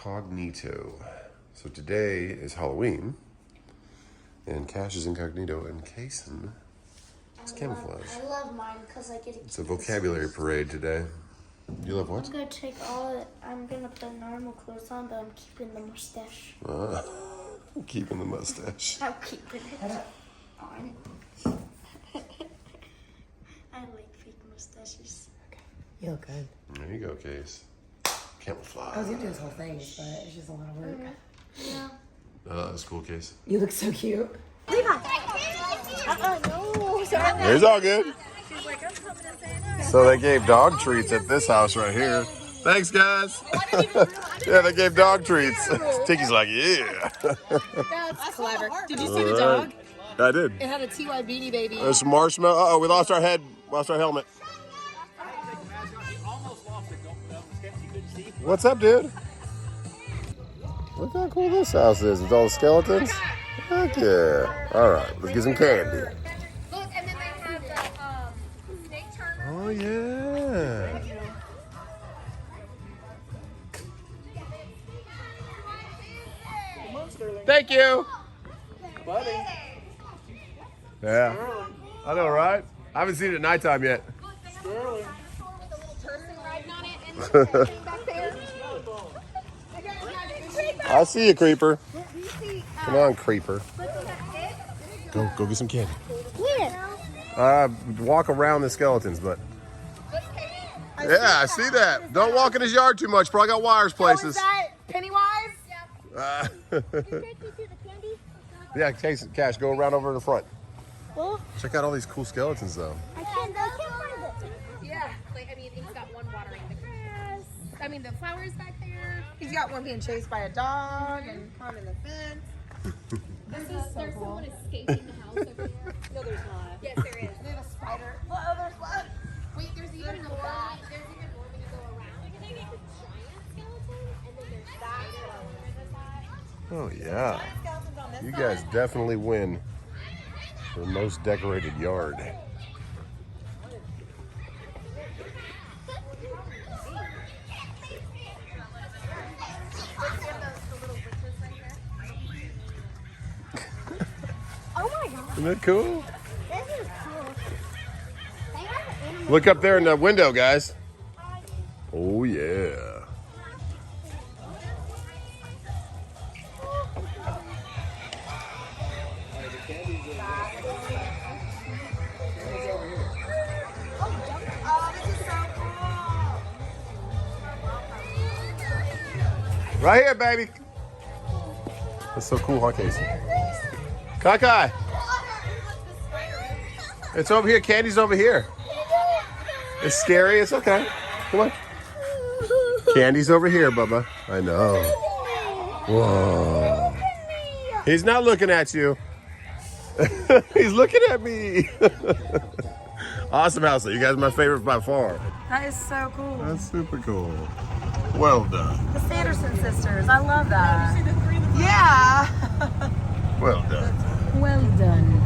incognito. So today is Halloween, and Cash is incognito, and Kason is camouflage. I love mine because I get to. It's a vocabulary parade today. You love what? I'm gonna take I'm gonna put normal clothes on, but I'm keeping the mustache. Keeping the mustache. I'm keeping it on. I like fake mustaches. Okay. You look good. There you go, Case. Camouflage. I was gonna do this whole thing, but it's just a lot of work. Yeah. That's cool, Case. You look so cute. Levi! No. Sorry. It's all good. So they gave dog treats at this house right here. Thanks, guys. Yeah, they gave dog treats. Tiki's like, yeah. That's clever. Did you see the dog? I did. It had a TY Beanie Baby. There's some marshmallow. Uh-oh, we lost our head. Lost our helmet. What's up, dude? Look how cool this house is with all the skeletons. Heck yeah. All right, let's get some candy. Look, and then they have the snake turner. Oh, yeah. Thank you. Buddy. Yeah. I know, right? I haven't seen it at nighttime yet. Look, they have a dinosaur with a little person riding on it, and then there's a back there. I see you, creeper. Do you see? Come on, creeper. Go get some candy. Walk around the skeletons, but. Yeah, I see that. Don't walk in his yard too much, bro. I got wires places. Is that Pennywise? Yeah, Cash, go around over to the front. Well, Check out all these cool skeletons, though. I can't find it. Yeah, like, I mean, he's got one watering the grass. I mean, the flowers back there. He's got one being chased by a dog and climbing the fence. There's someone escaping the house over there. No, there's not. Yes, there is. There's a spider. Oh, there's one. Wait, there's even more. There's even more when you go around. Like, there's a giant skeleton, and then there's that skeleton. Oh, yeah. You guys definitely win for most decorated yard. Oh my god, Isn't that cool? this is cool. They have an animal. Look up there in the window, guys. Oh, yeah. Oh, this is so cool. Right here, baby. That's so cool, huh, Casey? Kai. It's over here. Candy's over here. It's scary. It's okay. Come on. Candy's over here, Bubba. I know. Whoa. He's not looking at you. He's looking at me. Awesome house. You guys are my favorite by far. That is so cool. That's super cool. Well done. The Sanderson sisters. I love that. Did you see the three in the Yeah. Well done. Well done.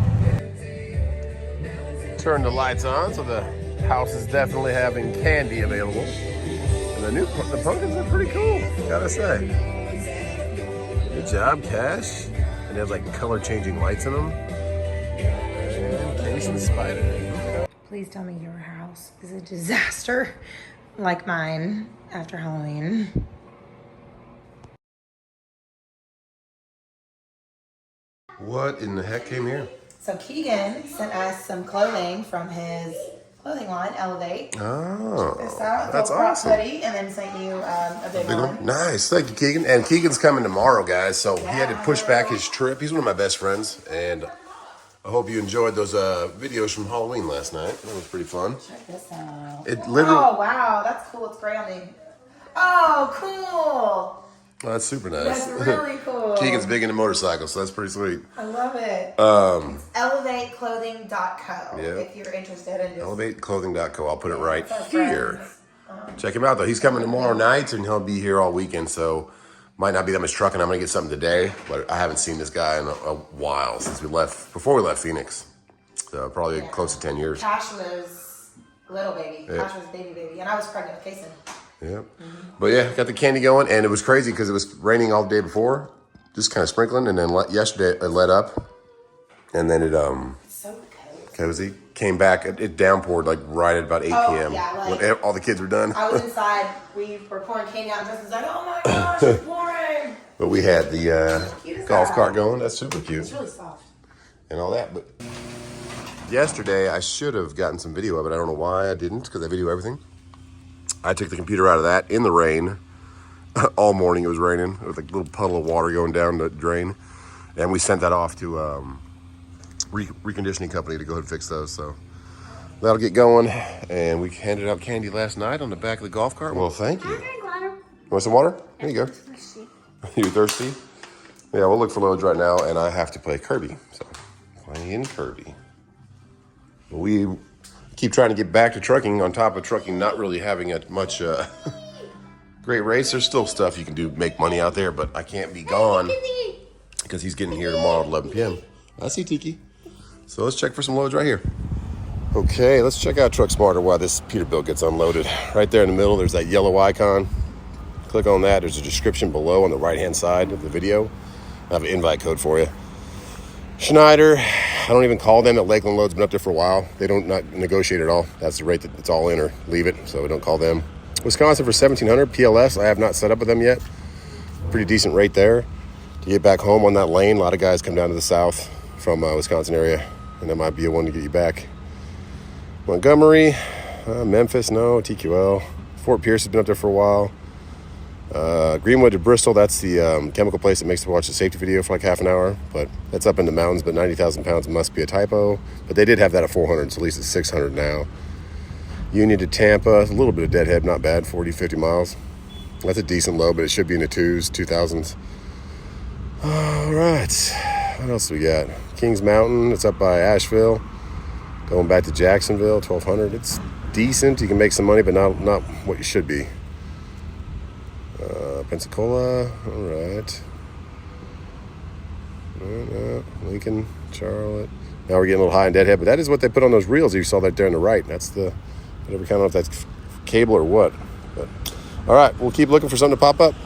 Turn the lights on, so the house is definitely having candy available. And the pumpkins are pretty cool, gotta say. Good job, Cash. And they have like color changing lights in them. And Case and Spider. Please tell me your house is a disaster like mine after Halloween. What in the heck came here? So Keegan sent us some clothing from his clothing line, Elevate. Oh, This out, that's little crop awesome. hoodie, and then sent you a big Big one. one? Nice, thank you, Keegan. And Keegan's coming tomorrow, guys, so he had to push back his trip. He's one of my best friends, and I hope you enjoyed those videos from Halloween last night. That was pretty fun. Check this out. It literally. Oh wow, that's cool. It's gray on the. Oh, cool. Oh, that's super nice. That's really cool. Keegan's big into motorcycles, so that's pretty sweet. I love it. It's elevateclothing.co Yeah. if you're interested in just ElevateClothing.co. I'll put it right That's here. friends. Check him out, though. He's coming tomorrow night, and he'll be here all weekend, so might not be that much trucking. I'm going to get something today, but I haven't seen this guy in a while since before we left Phoenix. So probably close to 10 years. Cash was little baby. Yeah. Cash was baby. And I was pregnant with Kason. Yeah. But yeah, got the candy going, and it was crazy because it was raining all the day before, just kind of sprinkling, and then yesterday it let up, and then it So cozy came back. It downpoured like right at about 8 p.m. Yeah, like, when all the kids were done. I was inside. We were pouring candy out, and Justin's like, "Oh my gosh, it's pouring!" But we had the golf cart going. That's super cute. It's really soft. And all that. But yesterday I should have gotten some video of it. I don't know why I didn't, because I video everything. I took the computer out of that in the rain. All morning it was raining. There was like a little puddle of water going down the drain. And we sent that off to reconditioning company to go ahead and fix those. So that'll get going. And we handed out candy last night on the back of the golf cart. Well, thank you. You want some water? There you go. You thirsty? Yeah, we'll look for loads right now, and I have to play Kirby. So, playing Kirby. We keep trying to get back to trucking, on top of trucking not really having much great rates. There's still stuff you can do, make money out there, but I can't be gone because he's getting here tomorrow at 11 p.m. I see Tiki. So let's check for some loads right here. Okay, let's check out Truck Smarter while this Peterbilt gets unloaded. Right there in the middle, there's that yellow icon. Click on that. There's a description below on the right-hand side of the video. I have an invite code for you. Schneider, I don't even call them. That Lakeland load's been up there for a while. They don't not negotiate at all. That's the rate that it's all in, or leave it, so we don't call them. Wisconsin for 1,700 PLS. I have not set up with them yet. Pretty decent rate there. To get back home on that lane, a lot of guys come down to the south from Wisconsin area, and that might be a one to get you back. Montgomery, Memphis, no. TQL. Fort Pierce has been up there for a while. Greenwood to Bristol, that's the chemical place that makes to watch the safety video for like half an hour, but that's up in the mountains, but 90,000 pounds must be a typo. But they did have that at 400, so at least it's 600 now. Union to Tampa, a little bit of deadhead, not bad, 40, 50 miles. That's a decent low, but it should be in the 2000s. All right, what else we got? Kings Mountain, it's up by Asheville. Going back to Jacksonville, 1,200. It's decent, you can make some money, but not what you should be. Pensacola, all right. Lincoln, Charlotte. Now we're getting a little high in deadhead, but that is what they put on those reels you saw that there on the right. That's the, whatever, kind of know if that's cable or what. But all right, we'll keep looking for something to pop up. All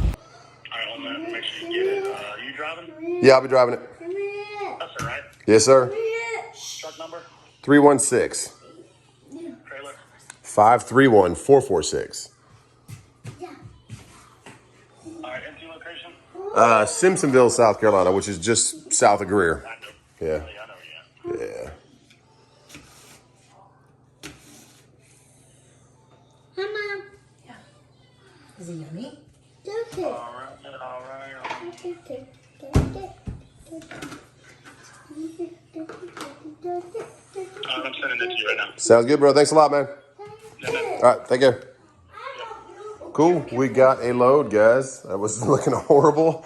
right, hold on. Make sure you get it. Are you driving? Yeah, I'll be driving it. That's all right. Yes, sir. Truck number? 316 Trailer? 531 446. All right, empty location? Simpsonville, South Carolina, which is just south of Greer. I know. Yeah. I know, yeah. Yeah. Hi, Mom. Is it yummy? Okay. All right. I'm sending it to you right now. Sounds good, bro. Thanks a lot, man. All right, take care. Cool. We got a load, guys. That was looking horrible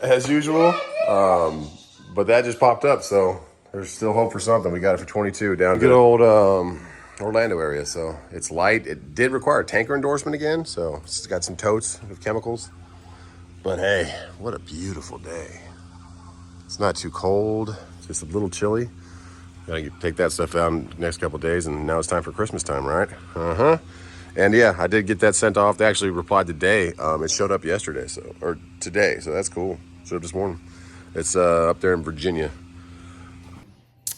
as usual. But that just popped up, so there's still hope for something. We got it for 22 down good old Orlando area. So it's light. It did require a tanker endorsement again, so it's got some totes of chemicals. But hey, what a beautiful day. It's not too cold, just a little chilly. Gotta take that stuff down the next couple of days, and now it's time for Christmas time, right? And yeah, I did get that sent off. They actually replied today. It showed up yesterday, or today, so that's cool. Showed up this morning. It's up there in Virginia.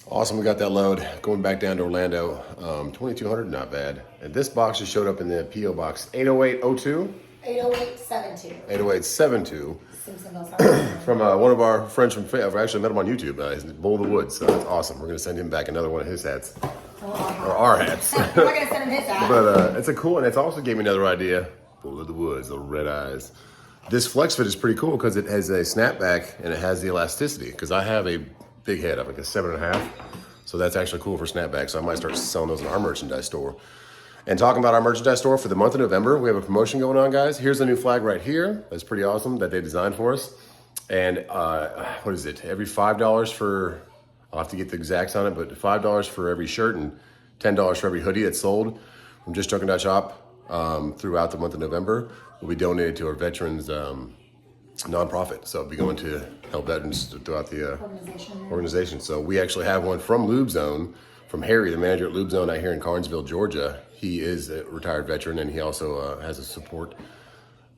Awesome, we got that load. Going back down to Orlando, 2,200, not bad. And this box just showed up in the P.O. Box 80802. 80872. 80872. Simpsonville, South Carolina. From one of our friends from, I've actually met him on YouTube, he's Bull of the Woods, so that's awesome. We're gonna send him back another one of his hats. Or our hats. We're gonna send him his hat. But it's a cool, and it's also gave me another idea. Bull of the Woods, little red eyes. This flex fit is pretty cool because it has a snapback and it has the elasticity. Because I have a big head, I have like a 7.5. So that's actually cool for snapback. So I might start selling those in our merchandise store. And talking about our merchandise store for the month of November, we have a promotion going on, guys. Here's a new flag right here. That's pretty awesome that they designed for us. And what is it? Every $5 for, I'll have to get the exacts on it, but $5 for every shirt and $10 for every hoodie that's sold from Just Trucking Shop throughout the month of November will be donated to our veterans nonprofit. So it'll be going to help veterans throughout the organization. So we actually have one from LubeZone, from Harry, the manager at LubeZone out here in Carnesville, Georgia. he is a retired veteran, and he also has a support.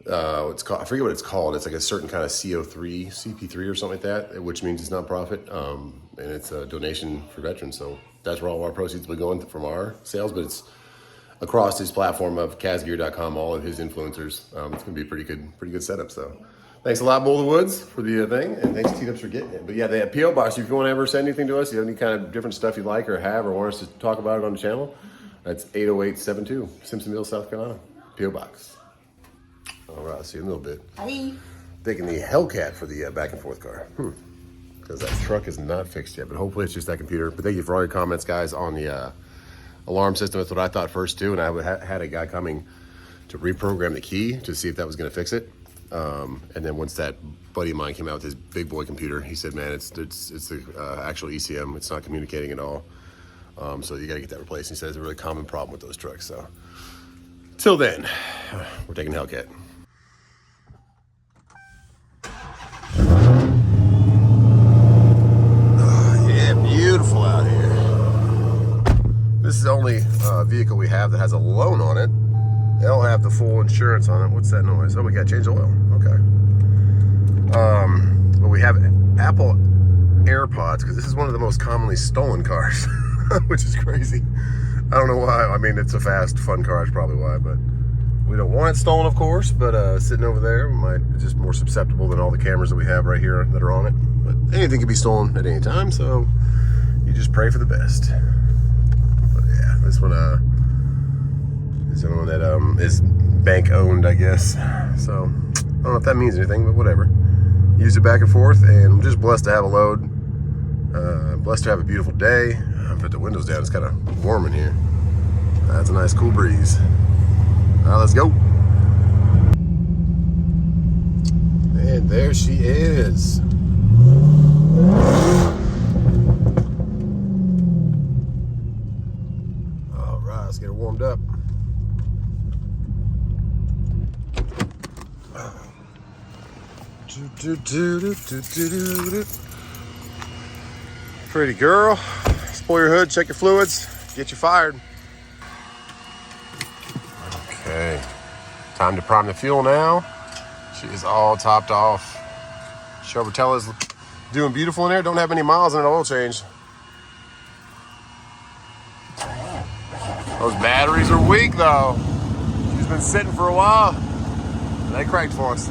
It's called, I forget what it's called. It's like a certain kind of CO3, CP3 or something like that, which means it's nonprofit, and it's a donation for veterans. So that's where all our proceeds will be going from our sales, but it's across his platform of casgear.com, all of his influencers. It's going to be a pretty good setup. So thanks a lot, Boulder Woods, for the thing, and thanks T-Dubs for getting it. But yeah, the PO box, if you want to ever send anything to us, you have any kind of different stuff you like or have or want us to talk about it on the channel, that's 80872, Simpsonville, South Carolina, PO box. All right, I'll see you in a little bit. Hi. Taking the Hellcat for the back and forth car. Because that truck is not fixed yet, but hopefully it's just that computer. But thank you for all your comments, guys, on the alarm system. That's what I thought first, too. And I had a guy coming to reprogram the key to see if that was going to fix it. And then once that buddy of mine came out with his big boy computer, he said, man, it's the actual ECM. It's not communicating at all. So you got to get that replaced. He said it's a really common problem with those trucks. So till then, we're taking the Hellcat. Beautiful out here. This is the only vehicle we have that has a loan on it. They don't have the full insurance on it. What's that noise? Oh, we got to change the oil. Okay. But we have Apple AirPods because this is one of the most commonly stolen cars, which is crazy. I don't know why. I mean, it's a fast, fun car. That's probably why. But we don't want it stolen, of course. But sitting over there, it's just more susceptible than all the cameras that we have right here that are on it. But anything can be stolen at any time, so you just pray for the best. But yeah, this one is the one that is bank owned, I guess. So I don't know if that means anything, but whatever. Use it back and forth, and I'm just blessed to have a load. Blessed to have a beautiful day. Put the windows down. It's kind of warm in here. That's a nice cool breeze. All right, let's go. And there she is. All right, let's get her warmed up. Pretty girl. Spoil your hood, check your fluids, get you fired. Okay, time to prime the fuel now. She is all topped off. Chevrolet's doing beautiful in there. Don't have any miles in an oil change. Those batteries are weak though. She's been sitting for a while. They cracked for us.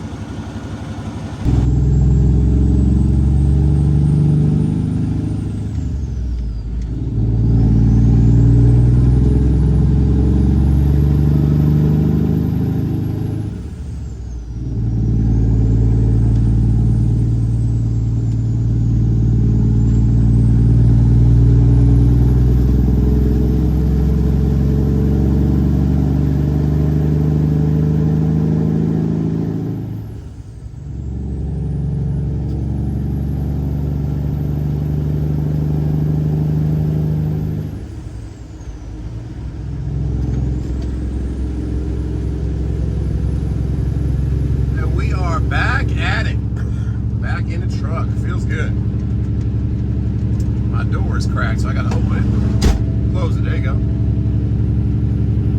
Cracked, so I gotta open it, close it. There you go.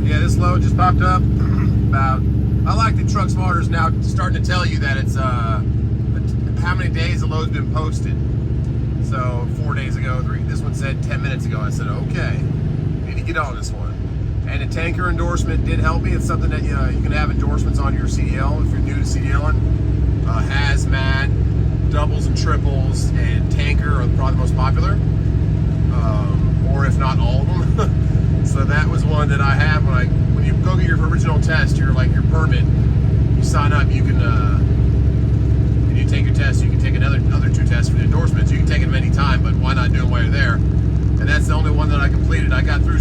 Yeah, this load just popped up. I like the Truck Smarter's now starting to tell you that it's how many days the load's been posted. So 4 days ago, this one said 10 minutes ago. I said, okay, need to get on this one. And the tanker endorsement did help me. It's something that you can have endorsements on your CDL if you're new to CDLing. Hazmat, doubles and triples, and tanker are probably the most popular. Or if not all of them. So that was one that I have when you go get your original test, your permit, you sign up, you can and you take your test, you can take other 2 tests for the endorsements. You can take them any time, but why not do them while you're there? And that's the only one that I completed. I got through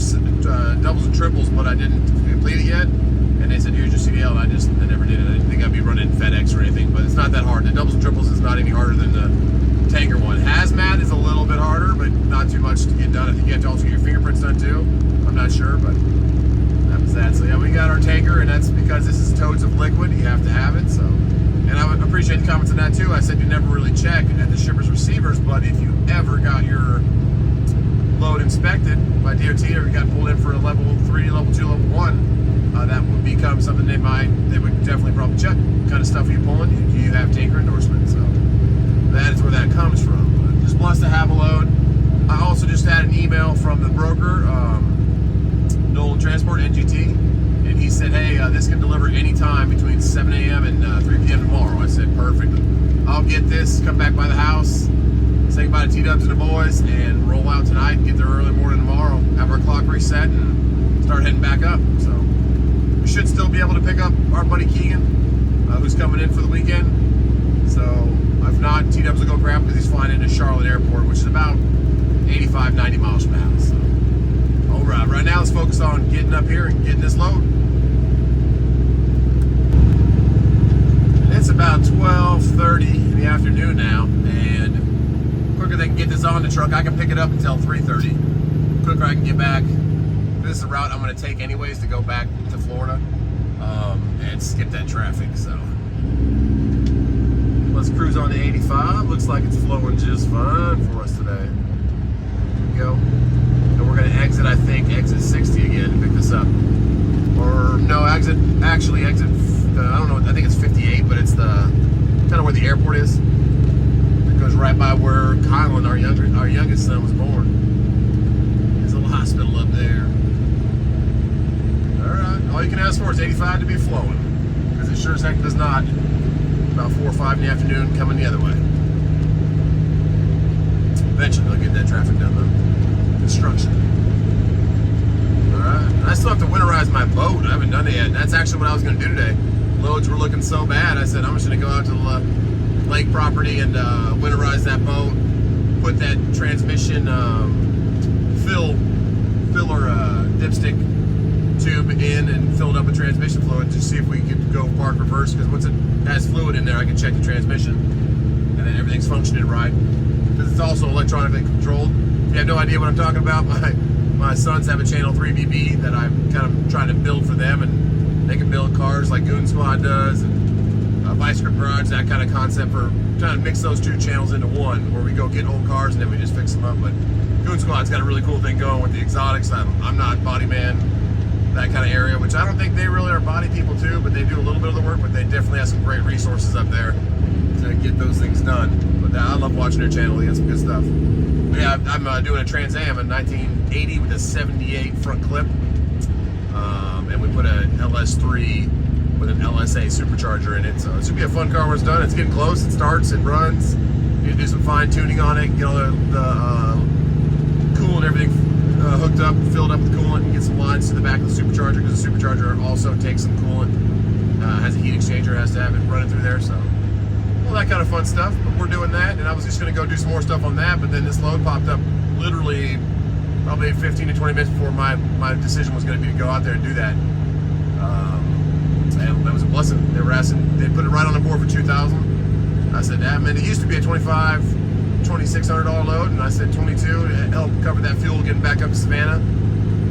doubles and triples, but I didn't complete it yet. And they said, here's your CDL, and I never did it. I didn't think I'd be running FedEx or anything, but it's not that hard. The doubles and triples is not any harder than the tanker one. Hazmat is a little bit harder, but not too much to get done. I think you have to also get your fingerprints done too. I'm not sure, but that was that. So yeah, we got our tanker, and that's because this is totes of liquid. You have to have it. So, and I would appreciate the comments on that too. I said you never really check at the shippers receivers, but if you ever got your load inspected by DOT or got pulled in for a level 3, level 2, level 1, that would become something they would definitely probably check. What kind of stuff are you pulling? Do you have tanker endorsement? So that is where that comes from. But just blessed to have a load. I also just had an email from the broker, Nolan Transport, NGT, and he said, hey, this can deliver anytime between 7 a.m. and 3 p.m. tomorrow. I said, perfect. I'll get this, come back by the house, say goodbye to T-Dubs and the boys, and roll out tonight and get there early morning tomorrow, have our clock reset, and start heading back up. So we should still be able to pick up our buddy Keegan, who's coming in for the weekend. So if not, T-Dubs will go grab him because he's flying into Charlotte Airport, which is about 85, 90 miles from the house. So, all right, right now let's focus on getting up here and getting this load. And it's about 12:30 in the afternoon now, and the quicker they can get this on the truck, I can pick it up until 3:30. The quicker I can get back. This is a route I'm going to take anyways to go back to Florida and skip that traffic. So let's cruise on the 85. Looks like it's flowing just fine for us today. Go. And we're going to exit 60 again to pick this up. Or no, exit, I don't know, I think it's 58, but it's the kind of where the airport is. It goes right by where Kylan, our youngest son, was born. There's a little hospital up there. All right, all you can ask for is 85 to be flowing, because it sure as heck does not. About 4 or 5 in the afternoon coming the other way. Eventually they'll get that traffic done though. Construction. Alright. I still have to winterize my boat. I haven't done it yet. That's actually what I was going to do today. Loads were looking so bad. I said I'm just going to go out to the lake property and winterize that boat. Put that transmission filler dipstick tube in and fill it up with transmission fluid to see if we could go park reverse, because once it has fluid in there I can check the transmission and then everything's functioning right, because it's also electronically controlled. If you have no idea what I'm talking about, my sons have a channel 3 BB that I'm kind of trying to build for them, and they can build cars like Goon Squad does and Vice Grip Garage, that kind of concept, for trying to mix those two channels into one, where we go get old cars and then we just fix them up. But Goon Squad's got a really cool thing going with the exotics. I'm not body man, that kind of area, which I don't think they really are body people too, but they do a little bit of the work, but they definitely have some great resources up there to get those things done. But I love watching their channel. They got some good stuff. But yeah, I'm doing a Trans Am, a 1980 with a 78 front clip, and we put a LS3 with an LSA supercharger in it. So it should be a fun car when it's done. It's getting close. It starts, it runs. You can do some fine tuning on it, get all the coolant and everything hooked up, filled up with coolant, and get some lines to the back of the supercharger, because the supercharger also takes some coolant, has a heat exchanger, has to have it running through there, so all that kind of fun stuff. But we're doing that, and I was just going to go do some more stuff on that, but then this load popped up literally probably 15 to 20 minutes before my decision was going to be to go out there and do that. And that was a blessing. They were asking, they put it right on the board for $2,000. I said, man, it used to be a $2,600 load, and I said 22 to help cover that fuel getting back up to Savannah.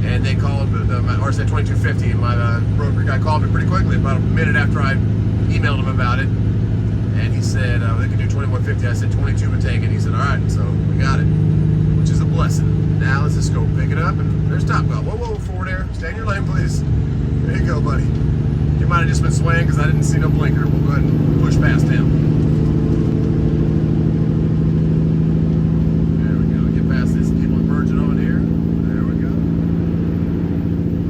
And they called, or I said 2250, and my broker guy called me pretty quickly, about a minute after I emailed him about it. And he said they could do 2150. I said 22 would take it. He said, all right, so we got it, which is a blessing. Now let's just go pick it up, and there's Top Golf. Whoa, forward air. Stay in your lane, please. There you go, buddy. He might have just been swaying because I didn't see no blinker. We'll go ahead and push past him. There we go. Get past this. People are merging on here. There we go.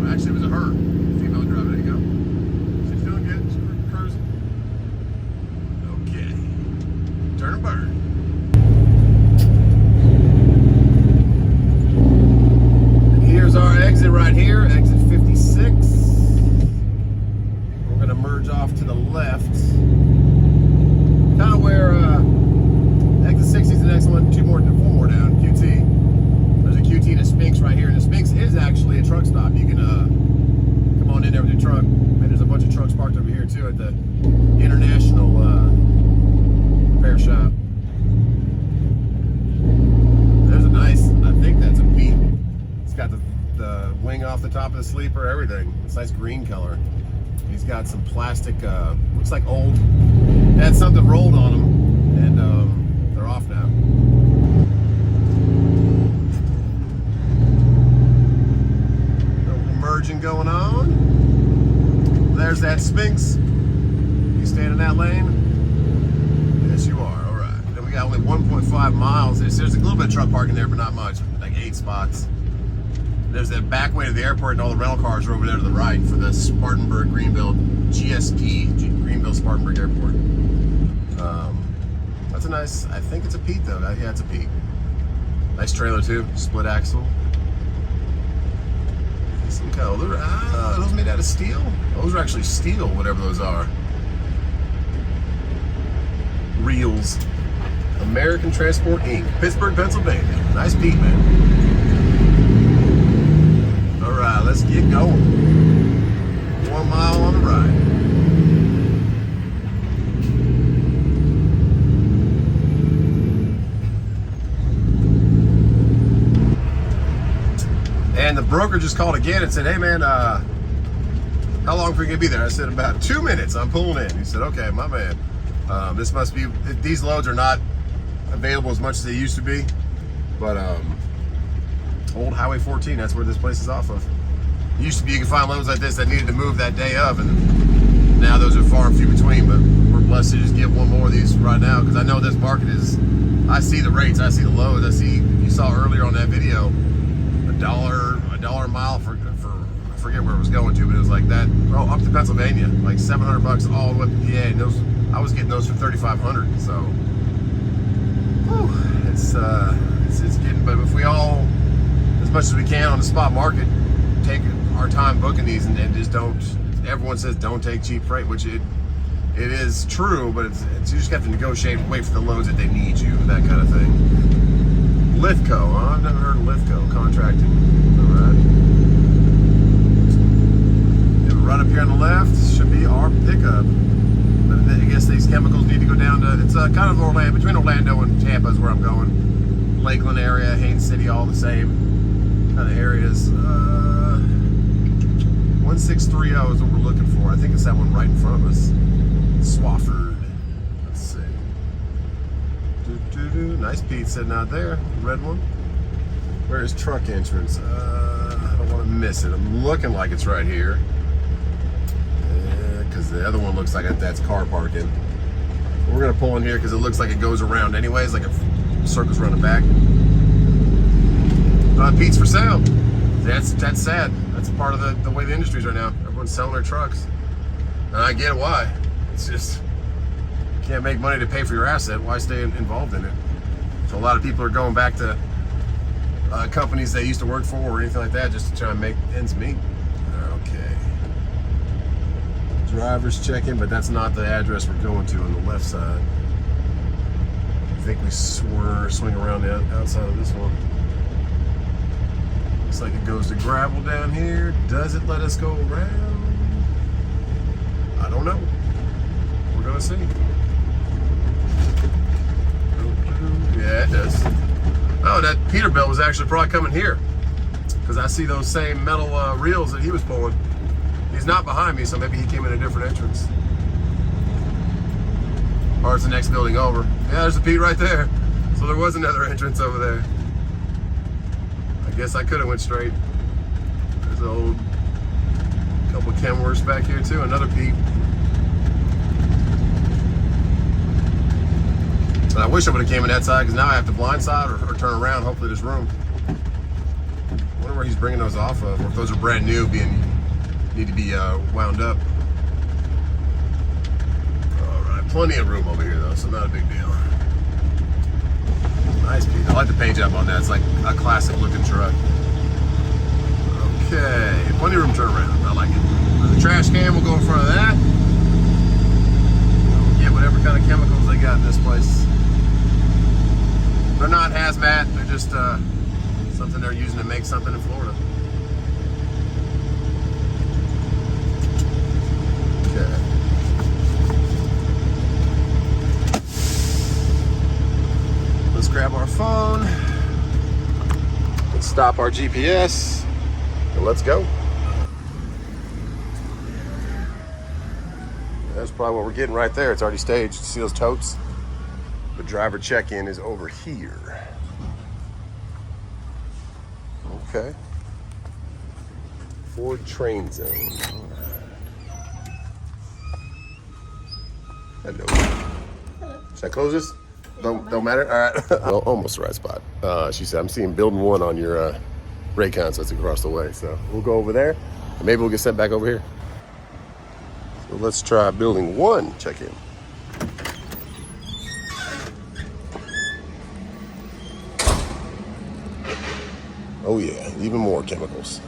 Well, actually, it was a her. Female driver. There you go. She's doing good. She's cruising. Okay. Turn and burn. And here's our exit right here. Exit 56. Merge off to the left, kind of where exit 60 is the next one, 4 more down, QT. There's a QT and a Sphinx right here, and the Sphinx is actually a truck stop. You can come on in there with your truck, and there's a bunch of trucks parked over here too at the International Repair Shop. There's a nice, I think that's a Pete. It's got the wing off the top of the sleeper, everything. It's nice green color. He's got some plastic, looks like old, had something rolled on them, and they're off now. going on. There's that Sphinx. You staying in that lane? Yes, you are. All right. Then we got only 1.5 miles. There's a little bit of truck parking there, but not much. Like 8 spots. There's that back way to the airport, and all the rental cars are over there to the right for the Spartanburg Greenville GSP, Greenville Spartanburg Airport. That's a nice, I think it's a Pete though. Yeah, it's a Pete. Nice trailer too, split axle. Some kind of, are those made out of steel? Those are actually steel, whatever those are. Reels. American Transport Inc. Pittsburgh, Pennsylvania. Nice Pete, man. All right, let's get going. 1 mile on the ride. And the broker just called again and said, hey man, how long are we gonna be there? I said, about 2 minutes, I'm pulling in. He said, okay, my man. This must be, these loads are not available as much as they used to be, but old Highway 14, that's where this place is off of. It used to be you could find loads like this that needed to move that day of, and now those are far and few between, but we're blessed to just get one more of these right now, because I know this market is, I see the rates, I see the loads, I see, you saw earlier on that video, $1 a mile for I forget where it was going to, but it was like that, oh, up to Pennsylvania, like $700 all the way up to PA, and those, I was getting those for $3,500, so, whew, it's getting, but if we all, as much as we can on the spot market, take our time booking these and just don't, everyone says don't take cheap freight, which it is true, but it's you just have to negotiate and wait for the loads that they need you, that kind of thing. Lithco, huh? I've never heard of Lithco contracting. All right. Yeah, right up here on the left should be our pickup. But I guess these chemicals need to go down to, it's kind of Orlando, between Orlando and Tampa is where I'm going. Lakeland area, Haines City, all the same kind of areas. 1630 is what we're looking for. I think it's that one right in front of us. Swafford. Let's see. Nice Pete sitting out there. Red one. Where is truck entrance? I don't want to miss it. I'm looking like it's right here. Because the other one looks like that's car parking. We're going to pull in here because it looks like it goes around anyways, like a circle's running back. Pete's for sale. That's sad. That's part of the way the industry's right now. Everyone's selling their trucks. And I get why. It's just, you can't make money to pay for your asset. Why stay involved in it? So a lot of people are going back to companies they used to work for or anything like that just to try and make ends meet. Okay. Driver's check-in, but that's not the address we're going to on the left side. I think we swing around the outside of this one. Looks like it goes to gravel down here. Does it let us go around? I don't know. We're gonna see. Yeah, it does. Oh, that Peterbilt was actually probably coming here because I see those same metal reels that he was pulling. He's not behind me, so maybe he came in a different entrance. Or it's the next building over. Yeah, there's a Pete right there. So there was another entrance over there. I guess I could have went straight. There's an old couple of Kenworths back here too. Another Pete. But I wish I would have came in that side because now I have to blindside or turn around. Hopefully there's room. I wonder where he's bringing those off of, or if those are brand new, need to be wound up. All right, plenty of room over here though, so not a big deal. Nice Pete. I like the paint job on that. It's like a classic looking truck. Okay, plenty of room to turn around. I like it. The trash can will go in front of that. We'll get whatever kind of chemicals they got in this place. They're not hazmat. They're just something they're using to make something in Florida. Okay. Let's grab our phone. Let's stop our GPS. And let's go. That's probably what we're getting right there. It's already staged. See those totes? The driver check-in is over here. Okay. Ford Train Zone. Hello. Should I close this? Don't matter? All right. Well, almost the right spot. She said, I'm seeing building 1 on your Raycon, so it's across the way. So we'll go over there, and maybe we'll get sent back over here. So let's try building 1. Check in. Oh yeah, even more chemicals.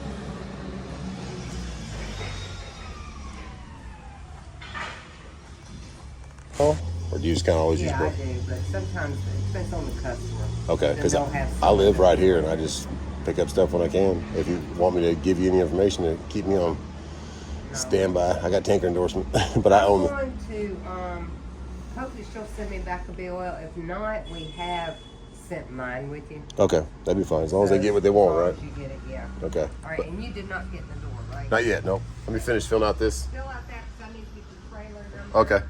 Oh, or do you just kind of always use both? Yeah, I do, but sometimes it depends on the customer. Okay, because They'll have I live some- right here and I just pick up stuff when I can. If you want me to give you any information to keep me on standby, I got tanker endorsement, but I own I'm it. going to, hopefully she'll send me back a bill. If not, we have sent mine with you. Okay, that'd be fine, as long as they get what they want, right? As long as you get it, yeah. Okay. All right, and you did not get in the door, right? Not yet, no. Let me finish filling out this. Fill out that, because I need to get the trailer number. Okay.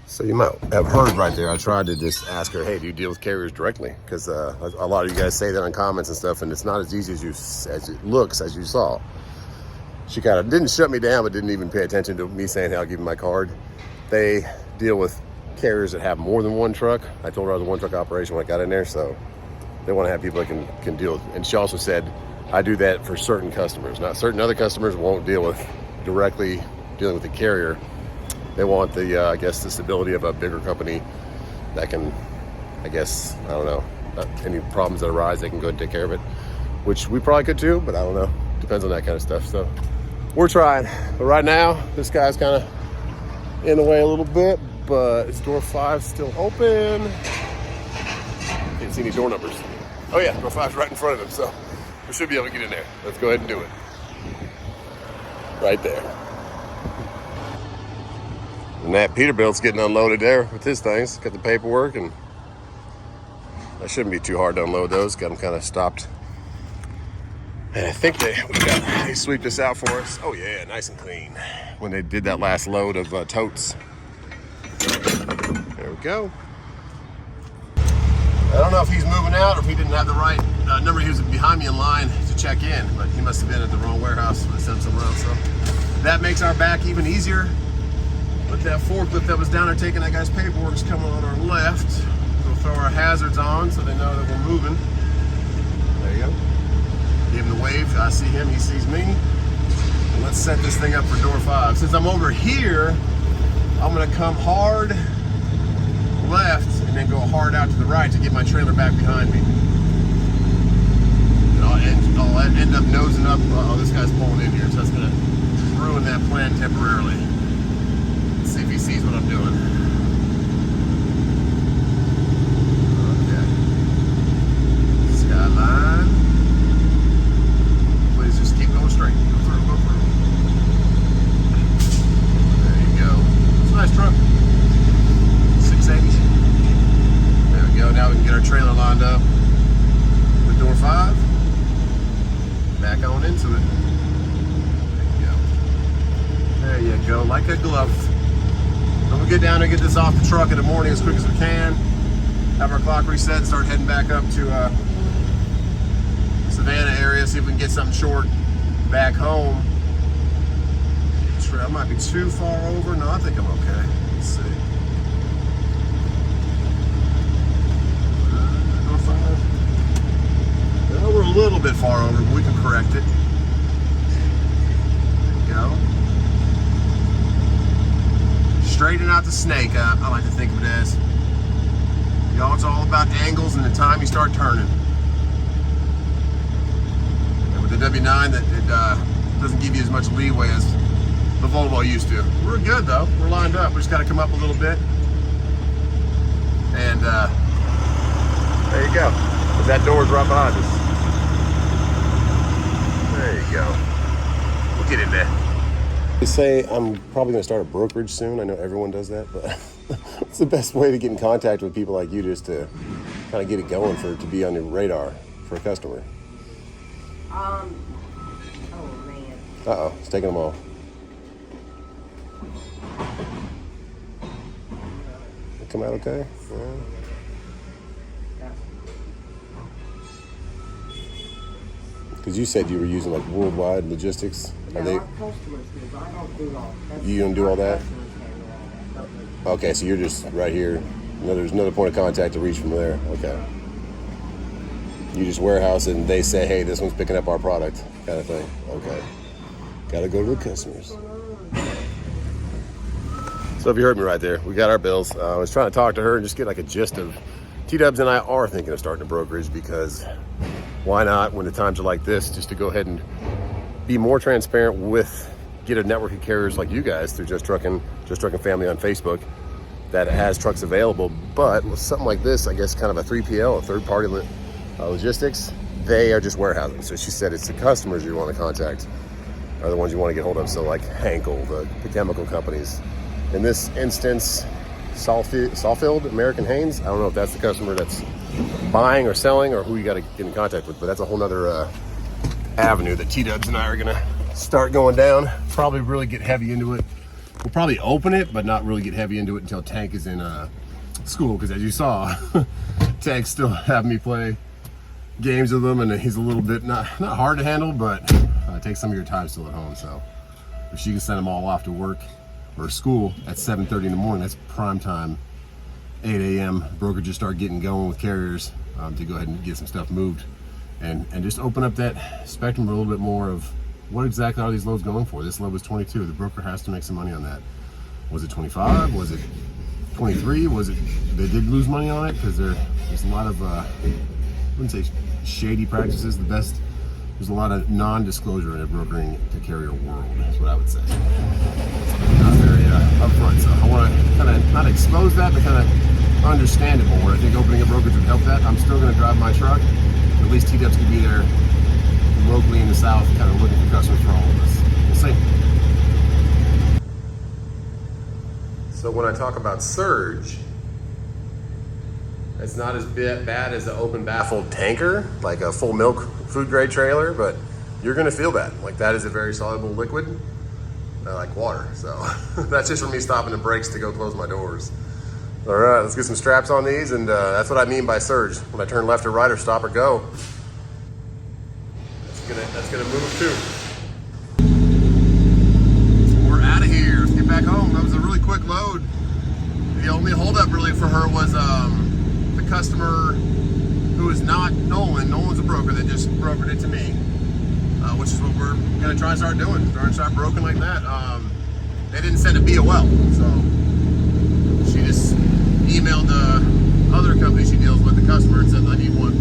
So you might have heard right there, I tried to just ask her, hey, do you deal with carriers directly? Because a lot of you guys say that on comments and stuff, and it's not as easy as it looks, as you saw. She kind of didn't shut me down, but didn't even pay attention to me saying, hey, I'll give you my card. They deal with carriers that have more than 1 truck. I told her I was a 1 truck operation when I got in there, so they want to have people that can deal with. And she also said, I do that for certain customers. Not certain other customers won't deal with directly dealing with the carrier. They want the, I guess, the stability of a bigger company that can, I guess, I don't know, any problems that arise, they can go and take care of it, which we probably could too, but I don't know. Depends on that kind of stuff. So we're trying. But right now, this guy's kind of in the way a little bit, but it's door 5 still open. Didn't see any door numbers. Oh yeah, door 5's right in front of him, so we should be able to get in there. Let's go ahead and do it. Right there. And that Peterbilt's getting unloaded there with his things. Got the paperwork, and that shouldn't be too hard to unload those. Got them kind of stopped. And I think they sweep this out for us. Oh yeah, nice and clean. When they did that last load of totes. There we go. I don't know if he's moving out or if he didn't have the right number. He was behind me in line to check in, but he must have been at the wrong warehouse when I sent him somewhere else. So that makes our back even easier. But that forklift that was down there taking that guy's paperwork is coming on our left. We'll throw our hazards on so they know that we're moving. There you go. Give him the wave. I see him, he sees me. And let's set this thing up for door 5. Since I'm over here, I'm gonna come hard left and then go hard out to the right to get my trailer back behind me. And I'll end up nosing up. Oh, this guy's pulling in here, so that's gonna ruin that plan temporarily. Let's see if he sees what I'm doing. Okay. Skyline. Please just keep going straight. Go through, go through. There you go. It's a nice truck. 680. There we go. Now we can get our trailer lined up with door 5. Back on into it. There you go. There you go. Like a glove. Then we'll get down and get this off the truck in the morning as quick as we can. Have our clock reset and start heading back up to Savannah area, see if we can get something short back home. Trail might be too far over. No, I think I'm okay. Let's see. Door 5. Well, we're a little bit far over, but we can correct it. There we go. Straighten out the snake, I like to think of it as. Y'all, it's all about angles and the time you start turning. The W9 that it doesn't give you as much leeway as the Volvo used to. We're good though. We're lined up. We just got to come up a little bit. And there you go. That door's right behind us. There you go. We'll get in there. They say I'm probably going to start a brokerage soon. I know everyone does that, but it's the best way to get in contact with people like you, just to kind of get it going to be on your radar for a customer. Oh man. Uh-oh, it's taking them all. They come out okay? Yeah. Because you said you were using like worldwide logistics. Yeah, Are they? our customers do. I don't do all that. You don't do all that? Customers handle all that. Okay, so you're just right here. There's another point of contact to reach from there. Okay. You just warehouse it and they say, hey, this one's picking up our product, kind of thing. Okay. Got to go to the customers. So if you heard me right there, we got our bills. I was trying to talk to her and just get like a gist of T-Dubs and I are thinking of starting a brokerage, because why not, when the times are like this, just to go ahead and be more transparent with, get a network of carriers like you guys through Just Trucking Family on Facebook that has trucks available. But with something like this, I guess kind of a 3PL, a third party logistics, they are just warehousing. So she said it's the customers you want to contact are the ones you want to get hold of. So like Henkel, the chemical companies. In this instance, Sawfield, American Haynes. I don't know if that's the customer that's buying or selling or who you got to get in contact with, but that's a whole nother avenue that T-Dubs and I are going to start going down. Probably really get heavy into it. We'll probably open it, but not really get heavy into it until Tank is in school, because as you saw, Tank's still having me play games with him, and he's a little bit not hard to handle, but it takes some of your time still at home. So if she can send them all off to work or school at 7:30 in the morning, that's prime time. 8 a.m. brokerages start getting going with carriers to go ahead and get some stuff moved, and just open up that spectrum a little bit more of what exactly are these loads going for. This load was 22. The broker has to make some money on that. Was it 25? Was it 23? Was it, they did lose money on it because there's a lot of I wouldn't say shady practices. There's a lot of non-disclosure in a brokering to carrier world, is what I would say. Not very upfront. So I want to kind of not expose that, but kind of understand it more. I think opening a brokerage would help that. I'm still going to drive my truck. At least T-Dubs could be there locally in the South, kind of looking for customers for all of us. We'll see. So when I talk about surge, it's not as bad as an open baffled tanker, like a full milk food grade trailer, but you're gonna feel that. Like that is a very soluble liquid, like water. So that's just for me stopping the brakes to go close my doors. All right, let's get some straps on these, and that's what I mean by surge. When I turn left or right or stop or go, that's gonna move too. So we're out of here. Let's get back home. That was a really quick load. The only holdup really for her was the customer who is not Nolan. Nolan's a broker that just brokered it to me, which is what we're gonna try and start doing. Try and start broking like that. They didn't send a BOL, so she just emailed the other company she deals with, the customer, and said, I need one,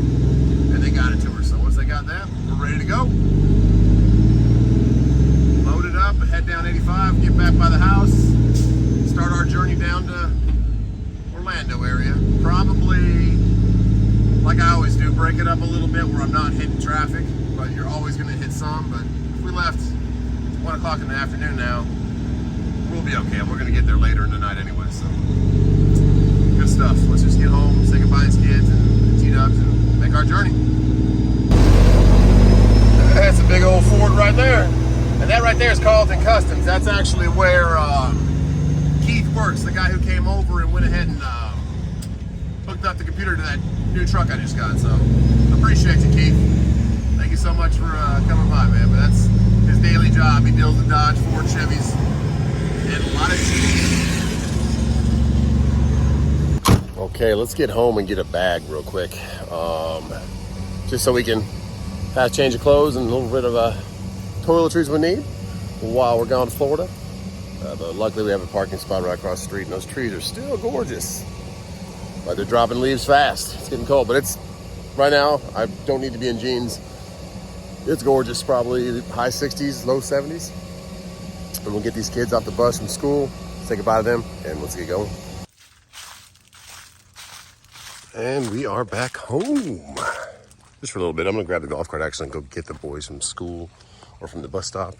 and they got it to her. So once they got that, we're ready to go. Load it up, head down 85, get back by the house, start our journey down to Orlando area. Probably, like I always do, break it up a little bit where I'm not hitting traffic, but you're always going to hit some. But if we left 1 o'clock in the afternoon now, we'll be okay. We're going to get there later in the night anyway, so good stuff. Let's just get home, say goodbye to these kids and T-Dubs, and make our journey. That's a big old Ford right there. And that right there is Carlton Customs. That's actually where Keith works, the guy who came over and went ahead and hooked up the computer to that new truck I just got. So appreciate you, Keith. Thank you so much for coming by, man. But that's his daily job. He deals with Dodge, Ford, Chevys, and a lot of Jeeps. Okay, let's get home and get a bag real quick, just so we can have a change of clothes and a little bit of toiletries we need while we're gone to Florida. But luckily we have a parking spot right across the street, and those trees are still gorgeous. But they're dropping leaves fast. It's getting cold, but it's right now. I don't need to be in jeans. It's gorgeous. Probably high 60s, low 70s. And we'll get these kids off the bus from school, say goodbye to them, and let's get going. And we are back home. Just for a little bit. I'm gonna grab the golf cart actually and go get the boys from school or from the bus stop.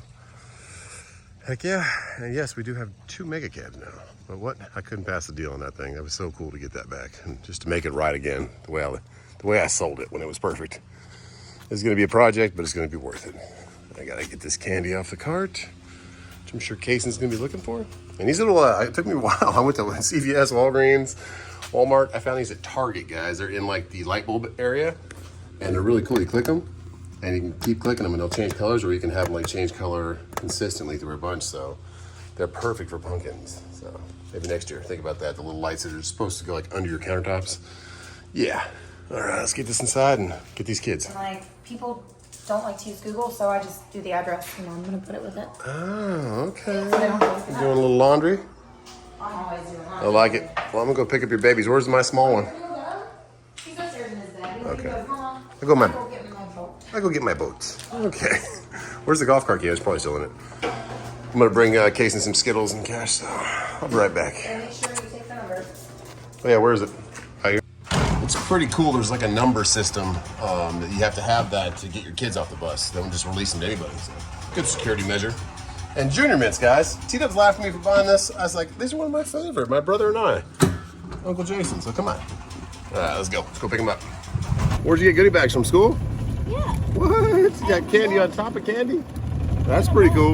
Heck yeah, and yes, we do have 2 mega cabs now. But what, I couldn't pass the deal on that thing. That was so cool to get that back and just to make it right again, the way I sold it when it was perfect. It's gonna be a project, but it's gonna be worth it. I gotta get this candy off the cart, which I'm sure Cason's gonna be looking for. And these little, it took me a while. I went to CVS, Walgreens, Walmart. I found these at Target, guys. They're in like the light bulb area, and they're really cool. You click them, And you can keep clicking them and they'll change colors, or you can have them like change color consistently through a bunch. So they're perfect for pumpkins. So maybe next year, think about that. The little lights that are supposed to go like under your countertops. Yeah. All right, let's get this inside and get these kids. Like, people don't like to use Google, so I just do the address and I'm gonna put it with it. Oh, okay. So they don't go You doing a little laundry? I'm always doing that. I like it. Well, I'm gonna go pick up your babies. Where's my small one? He's upstairs in his bed. Okay. He goes, Mama, I'll go I'll go get my boat. I go get my boats. Okay. Where's the golf cart key? It's probably still in it. I'm gonna bring Case and some Skittles and cash, so I'll be right back. And make sure you take the number. Oh yeah, where is it? Right here. It's pretty cool. There's like a number system that you have to have that to get your kids off the bus. They don't just release them to anybody. So good security measure. And Junior Mints, guys. T-Dub's laughed at me for buying this. I was like, these are one of my favorite. My brother and I. Uncle Jason, so come on. All right, let's go. Let's go pick them up. Where'd you get goodie bags from school? Yeah. What? You got candy on top of candy? That's pretty cool.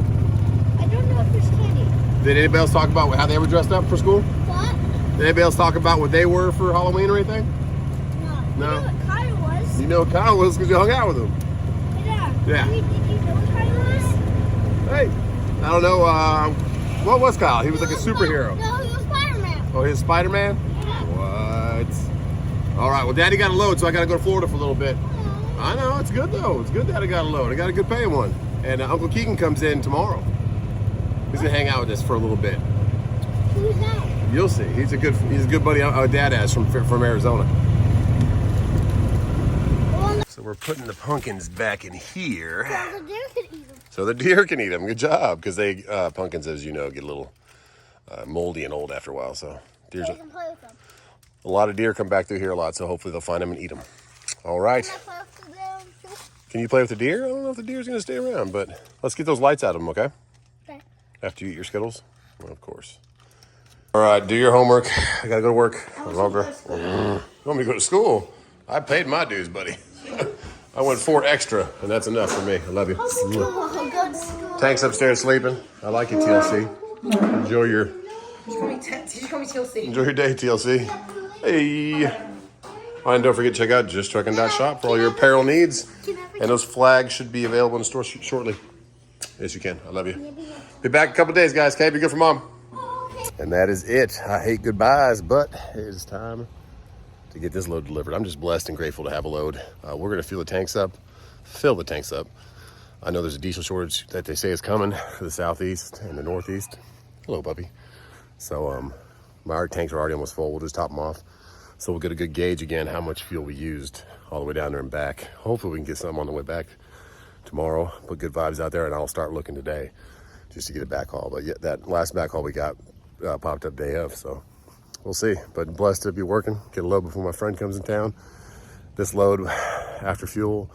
I don't know if there's candy. Did anybody else talk about how they were dressed up for school? What? Did anybody else talk about what they were for Halloween or anything? No. No. You know what Kyle was? You know what Kyle was because you hung out with him. Yeah. Yeah. Did you know what Kyle was? Hey, I don't know. What was Kyle? He was like a superhero. No, he was Spider-Man. Oh, he was Spider-Man? Yeah. What? All right, well, Daddy got a load, so I got to go to Florida for a little bit. I know, it's good, though. It's good Daddy got a load. I got a good paying one. And Uncle Keegan comes in tomorrow. He's going to hang out with us for a little bit. Who's that? You'll see. He's a good buddy Dad has from Arizona. So we're putting the pumpkins back in here. So the deer could eat them. So the deer can eat them. Good job, because they pumpkins, as you know, get a little moldy and old after a while. So deer's They can play with them. a lot of deer come back through here a lot. So hopefully they'll find them and eat them. All right. Can I play with them? Can you play with the deer? I don't know if the deer's going to stay around, but let's get those lights out of them, okay? Okay. After you eat your Skittles, well, of course. All right, do your homework. I got to go to work. You want me to go to school? I paid my dues, buddy. I went 4 extra, and that's enough for me. I love you. Oh, go to school. Tank's upstairs sleeping. I like you, TLC. Enjoy your Did you call me TLC? enjoy your day, TLC. Hey. And don't forget to check out justtruckin.shop for all your apparel needs. And those flags should be available in the store shortly. Yes, you can. I love you. Be back in a couple days, guys. Okay, be good for Mom. And that is it. I hate goodbyes, but it is time to get this load delivered. I'm just blessed and grateful to have a load. We're going to fill the tanks up. I know there's a diesel shortage that they say is coming for the southeast and the northeast. Hello, puppy. So our tanks are already almost full. We'll just top them off. So we'll get a good gauge again how much fuel we used all the way down there and back. Hopefully we can get some on the way back tomorrow. Put good vibes out there, and I'll start looking today just to get a backhaul. But yeah, that last backhaul we got popped up day of, so we'll see. But blessed to be working, get a load before my friend comes in town. This load after fuel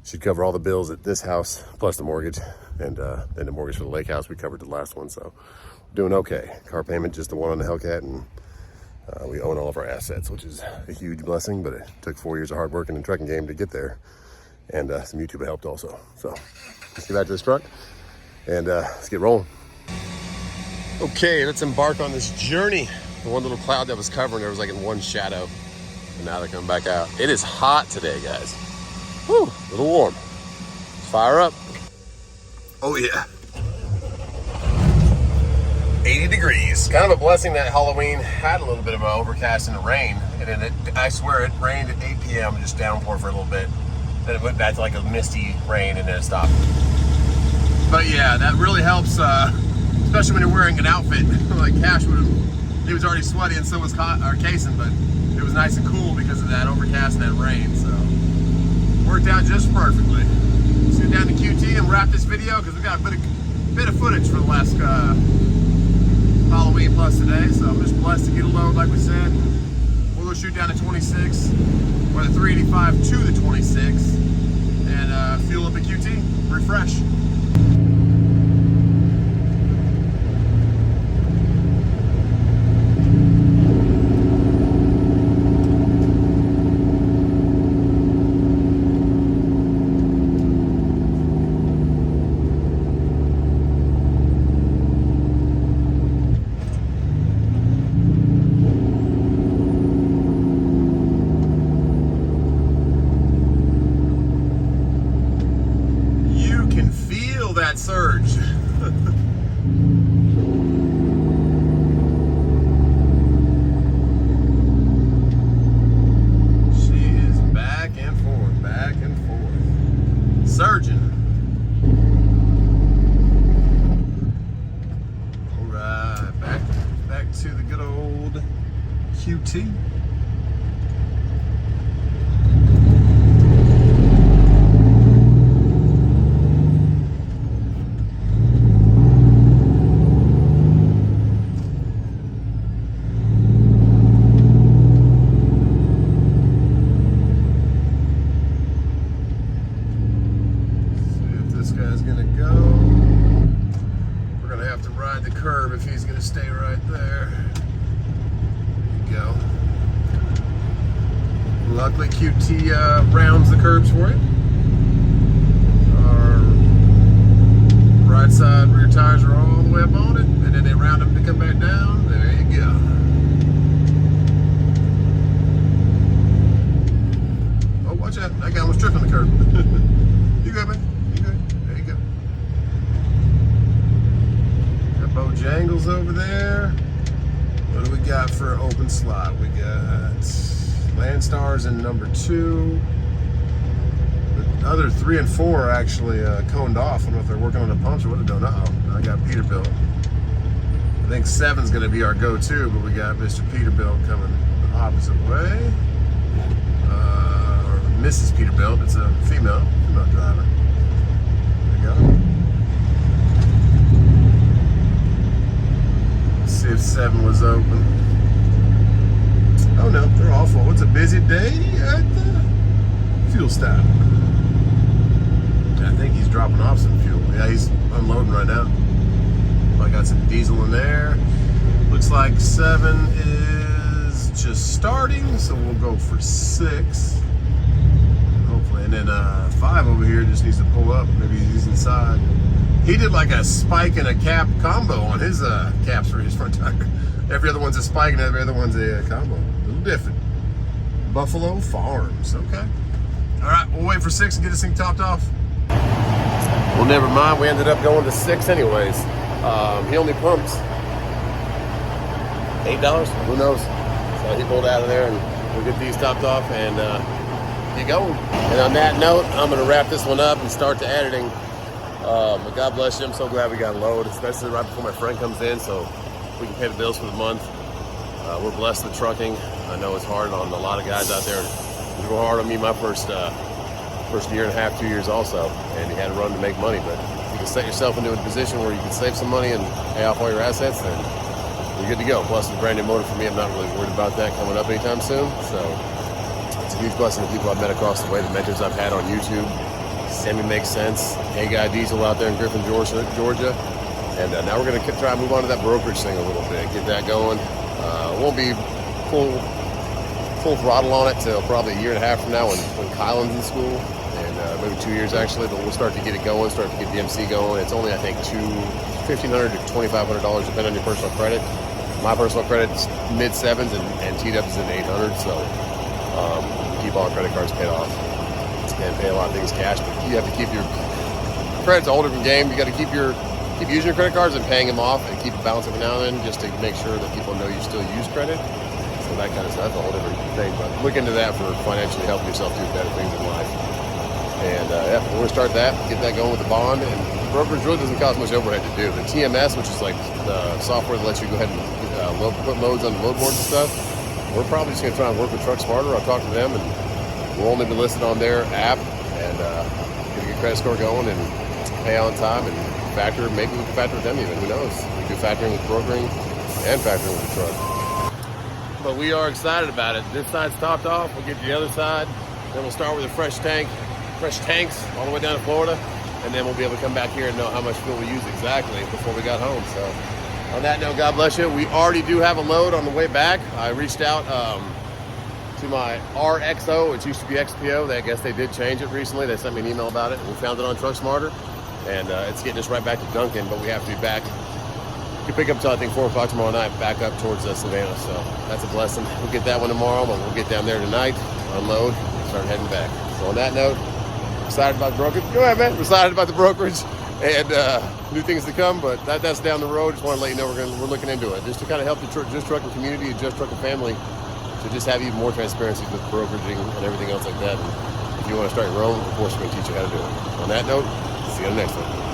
should cover all the bills at this house plus the mortgage, and then the mortgage for the lake house. We covered the last one, so we're doing okay. Car payment just the one on the Hellcat, and we own all of our assets, which is a huge blessing, but it took 4 years of hard work in the trucking game to get there, and some YouTube helped also. So let's get back to this truck and let's get rolling. Okay, let's embark on this journey. The one little cloud that was covering, there was like in one shadow, and now they're coming back out. It is hot today, guys. Whew, a little warm. Let's fire up. Oh yeah. 80 degrees. Kind of a blessing that Halloween had a little bit of an overcast and rain. And then I swear it rained at 8 p.m. and just downpour for a little bit. Then it went back to like a misty rain and then it stopped. But yeah, that really helps, especially when you're wearing an outfit. Like Cash he was already sweaty and so was Kason, but it was nice and cool because of that overcast and that rain. So worked out just perfectly. Let's get down to QT and wrap this video because we got a bit of footage for the last Halloween plus today, so I'm just blessed to get a load like we said. We'll go shoot down to 26, or the 385 to the 26, and fuel up at QT, refresh. to the good old QT. Curb if he's gonna stay right there. There you go. Luckily QT rounds the curbs for you. Our right side rear tires are all the way up on it, and then they round them to come back down. There you go. Oh, watch out. That guy was tripping the curb. You good, man? You good? There you go. Bojangles over there. What do we got for an open slot? We got Landstars in number 2. The other 3 and 4 are actually coned off. I don't know if they're working on the pumps or what they're doing. Uh-oh, I got Peterbilt. I think 7's going to be our go-to, but we got Mr. Peterbilt coming the opposite way. Or Mrs. Peterbilt. It's a female driver. There you go. See if 7 was open. Oh no, they're all full. It's a busy day at the fuel stop. I think he's dropping off some fuel. Yeah, he's unloading right now. I got some diesel in there. Looks like 7 is just starting, so we'll go for 6. Hopefully. And then 5 over here just needs to pull up. Maybe he's inside. He did like a spike and a cap combo on his caps for his front tire. Every other one's a spike and every other one's a combo. A little different. Buffalo Farms, okay. All right, we'll wait for 6 and get this thing topped off. Well, never mind. We ended up going to 6 anyways. He only pumps $8. Who knows? So he pulled out of there and we'll get these topped off and get going. And on that note, I'm going to wrap this one up and start the editing. But God bless you, I'm so glad we got a load, especially right before my friend comes in so we can pay the bills for the month. We're blessed with trucking. I know it's hard on a lot of guys out there. It was hard on me my first year and a half, 2 years also, and you had to run to make money. But if you can set yourself into a position where you can save some money and pay off all your assets, then you're good to go. Plus, it's a brand new motor for me. I'm not really worried about that coming up anytime soon. So it's a huge blessing to people I've met across the way, the mentors I've had on YouTube. Sammy Makes Sense, Hey Guy Diesel out there in Griffin, Georgia. And now we're going to try and move on to that brokerage thing a little bit, get that going. Won't be full throttle on it till probably a year and a half from now when Kylan's in school, and maybe 2 years actually, but we'll start to get it going, start to get the MC going. It's only, I think, $1,500 to $2,500 depending on your personal credit. My personal credit's mid-7s and T-Dub's in 800, so keep all our credit cards paid off and pay a lot of things cash, but you have to keep your credit's a whole different game. You got to keep using your credit cards and paying them off and keep a balance every now and then just to make sure that people know you still use credit. So that kind of stuff, that's a whole different thing. But look into that for financially helping yourself do better things in life. And yeah, we're going to start that, get that going with the bond. And brokerage really doesn't cost much overhead to do. The TMS, which is like the software that lets you go ahead and put loads on the load boards and stuff, we're probably just going to try and work with Truck Smarter. I'll talk to them, and we'll only be listed on their app and get a good credit score going and pay on time and factor. Maybe we can factor with them even. Who knows? We do factoring with brokering and factoring with the truck. But we are excited about it. This side's topped off. We'll get to the other side. Then we'll start with a fresh tanks all the way down to Florida. And then we'll be able to come back here and know how much fuel we used exactly before we got home. So on that note, God bless you. We already do have a load on the way back. I reached out to my RXO, which used to be XPO. I guess they did change it recently. They sent me an email about it. We found it on Truck Smarter, and it's getting us right back to Duncan, but we have to be back. You can pick up till I think 4 o'clock tomorrow night, back up towards Savannah. So that's a blessing. We'll get that one tomorrow, but we'll get down there tonight, unload, and start heading back. So on that note, excited about the brokerage. Go ahead, man. We're excited about the brokerage and new things to come, but that's down the road. Just want to let you know we're looking into it, just to kind of help the Just Trucking community and Just Trucking family to just have even more transparency with brokeraging and everything else like that. And if you want to start your own, of course, we're going to teach you how to do it. On that note, see you on the next one.